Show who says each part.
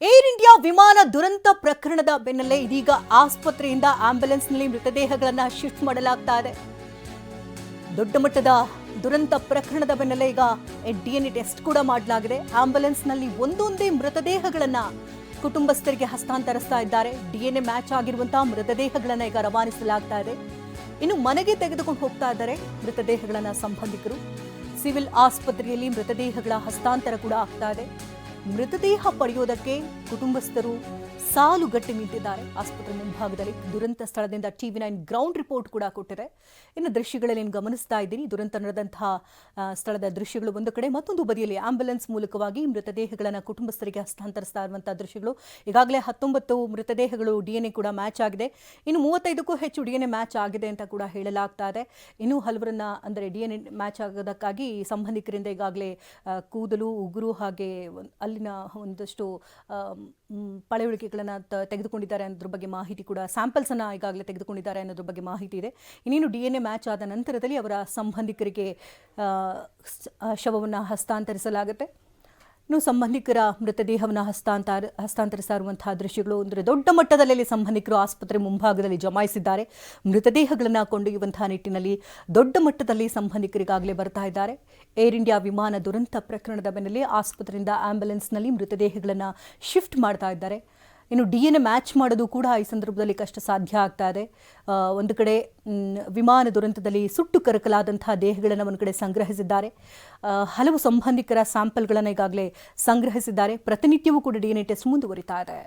Speaker 1: Air India ವಿಮಾನ ದುರಂತ ಪ್ರಕರಣದ ಬೆನ್ನಲ್ಲೇ ಇದೀಗ ಆಸ್ಪತ್ರೆಯಿಂದ ಆಂಬ್ಯುಲೆನ್ಸ್ನಲ್ಲಿ ಮೃತದೇಹಗಳನ್ನು ಶಿಫ್ಟ್ ಮಾಡಲಾಗ್ತಾ ಇದೆ. ದೊಡ್ಡ ಮಟ್ಟದ ದುರಂತ ಪ್ರಕರಣದ ಬೆನ್ನಲ್ಲೇ ಈಗ ಡಿಎನ್ಎ ಟೆಸ್ಟ್ ಕೂಡ ಮಾಡಲಾಗಿದೆ. ಆಂಬ್ಯುಲೆನ್ಸ್ನಲ್ಲಿ ಒಂದೊಂದೇ ಮೃತದೇಹಗಳನ್ನು ಕುಟುಂಬಸ್ಥರಿಗೆ ಹಸ್ತಾಂತರಿಸ್ತಾ ಇದ್ದಾರೆ. ಡಿಎನ್ಎ ಮ್ಯಾಚ್ ಆಗಿರುವಂತಹ ಮೃತದೇಹಗಳನ್ನು ಈಗ ರವಾನಿಸಲಾಗ್ತಾ ಇದೆ. ಇನ್ನು ಮನೆಗೆ ತೆಗೆದುಕೊಂಡು ಹೋಗ್ತಾ ಇದ್ದಾರೆ ಮೃತದೇಹಗಳನ್ನು ಸಂಬಂಧಿಕರು. ಸಿವಿಲ್ ಆಸ್ಪತ್ರೆಯಲ್ಲಿ ಮೃತದೇಹಗಳ ಹಸ್ತಾಂತರ ಕೂಡ ಆಗ್ತಾ ಇದೆ. ಮೃತದೇಹ ಪಡೆಯೋದಕ್ಕೆ ಕುಟುಂಬಸ್ಥರು ಸಾಲುಗಟ್ಟಿ ನಿಂತಿದ್ದಾರೆ ಆಸ್ಪತ್ರೆ ಮುಂಭಾಗದಲ್ಲಿ. ದುರಂತ ಸ್ಥಳದಿಂದ TV9 ಗ್ರೌಂಡ್ ರಿಪೋರ್ಟ್ ಕೂಡ ಕೊಟ್ಟಿದೆ. ಇನ್ನು ದೃಶ್ಯಗಳಲ್ಲಿ ಗಮನಿಸ್ತಾ ಇದ್ದೀನಿ. ದುರಂತ ನಡೆದಂತಹ ಸ್ಥಳದ ದೃಶ್ಯಗಳು ಒಂದು ಕಡೆ, ಮತ್ತೊಂದು ಬದಿಯಲ್ಲಿ ಆಂಬ್ಯುಲೆನ್ಸ್ ಮೂಲಕವಾಗಿ ಮೃತದೇಹಗಳನ್ನು ಕುಟುಂಬಸ್ಥರಿಗೆ ಹಸ್ತಾಂತರಿಸ್ತಾ ಇರುವಂತಹ ದೃಶ್ಯಗಳು. ಈಗಾಗಲೇ 19 ಮೃತದೇಹಗಳು DNA ಕೂಡ ಮ್ಯಾಚ್ ಆಗಿದೆ. ಇನ್ನು 35ಕ್ಕೂ ಹೆಚ್ಚು DNA ಮ್ಯಾಚ್ ಆಗಿದೆ ಅಂತ ಕೂಡ ಹೇಳಲಾಗ್ತಾ ಇದೆ. ಇನ್ನೂ ಹಲವರನ್ನ ಅಂದರೆ DNA ಮ್ಯಾಚ್ ಆಗೋದಕ್ಕಾಗಿ ಸಂಬಂಧಿಕರಿಂದ ಈಗಾಗಲೇ ಕೂದಲು, ಉಗುರು ಹಾಗೆ ಅಲ್ಲಿನ ಒಂದಷ್ಟು ಪಳೆಯುಳಿಕೆಗಳನ್ನು ತೆಗೆದುಕೊಂಡಿದ್ದಾರೆ ಅನ್ನೋದ್ರ ಬಗ್ಗೆ ಮಾಹಿತಿ ಕೂಡ, ಸ್ಯಾಂಪಲ್ಸ್ ಅನ್ನ ಈಗಾಗಲೇ ತೆಗೆದುಕೊಂಡಿದ್ದಾರೆ ಅನ್ನೋದ್ರ ಬಗ್ಗೆ ಮಾಹಿತಿ ಇದೆ. ಇನ್ನೇನು DNA ಮ್ಯಾಚ್ ಆದ ನಂತರದಲ್ಲಿ ಅವರ ಸಂಬಂಧಿಕರಿಗೆ ಶವವನ್ನು ಹಸ್ತಾಂತರಿಸಲಾಗುತ್ತೆ. ಇನ್ನು ಸಂಬಂಧಿಕರ ಮೃತದೇಹವನ್ನು ಹಸ್ತಾಂತರಿಸ್ತಾ ಇರುವಂತಹ ದೃಶ್ಯಗಳು ಅಂದರೆ ದೊಡ್ಡ ಮಟ್ಟದಲ್ಲಿ ಸಂಬಂಧಿಕರು ಆಸ್ಪತ್ರೆ ಮುಂಭಾಗದಲ್ಲಿ ಜಮಾಯಿಸಿದ್ದಾರೆ. ಮೃತದೇಹಗಳನ್ನು ಕೊಂಡೊಯ್ಯುವಂತಹ ನಿಟ್ಟಿನಲ್ಲಿ ದೊಡ್ಡ ಮಟ್ಟದಲ್ಲಿ ಸಂಬಂಧಿಕರಿಗಾಗಲೇ ಬರ್ತಾ ಇದ್ದಾರೆ. ಏರ್ ಇಂಡಿಯಾ ವಿಮಾನ ದುರಂತ ಪ್ರಕರಣದ ಬೆನ್ನಲ್ಲೇ ಆಸ್ಪತ್ರೆಯಿಂದ ಆಂಬ್ಯುಲೆನ್ಸ್ನಲ್ಲಿ ಮೃತದೇಹಗಳನ್ನು ಶಿಫ್ಟ್ ಮಾಡ್ತಾ ಇದ್ದಾರೆ. ಇನ್ನು DNA ಮ್ಯಾಚ್ ಮಾಡೋದು ಕೂಡ ಈ ಸಂದರ್ಭದಲ್ಲಿ ಕಷ್ಟ ಸಾಧ್ಯ ಆಗ್ತಾ ಇದೆ. ಒಂದು ಕಡೆ ವಿಮಾನ ದುರಂತದಲ್ಲಿ ಸುಟ್ಟು ಕರಕಲಾದಂತಹ ದೇಹಗಳನ್ನು ಒಂದು ಕಡೆ ಸಂಗ್ರಹಿಸಿದ್ದಾರೆ. ಹಲವು ಸಂಬಂಧಿಕರ ಸ್ಯಾಂಪಲ್ಗಳನ್ನು ಈಗಾಗಲೇ ಸಂಗ್ರಹಿಸಿದ್ದಾರೆ. ಪ್ರತಿನಿತ್ಯವೂ ಕೂಡ DNA ಟೆಸ್ಟ್ ಮುಂದುವರಿತಾ ಇದೆ.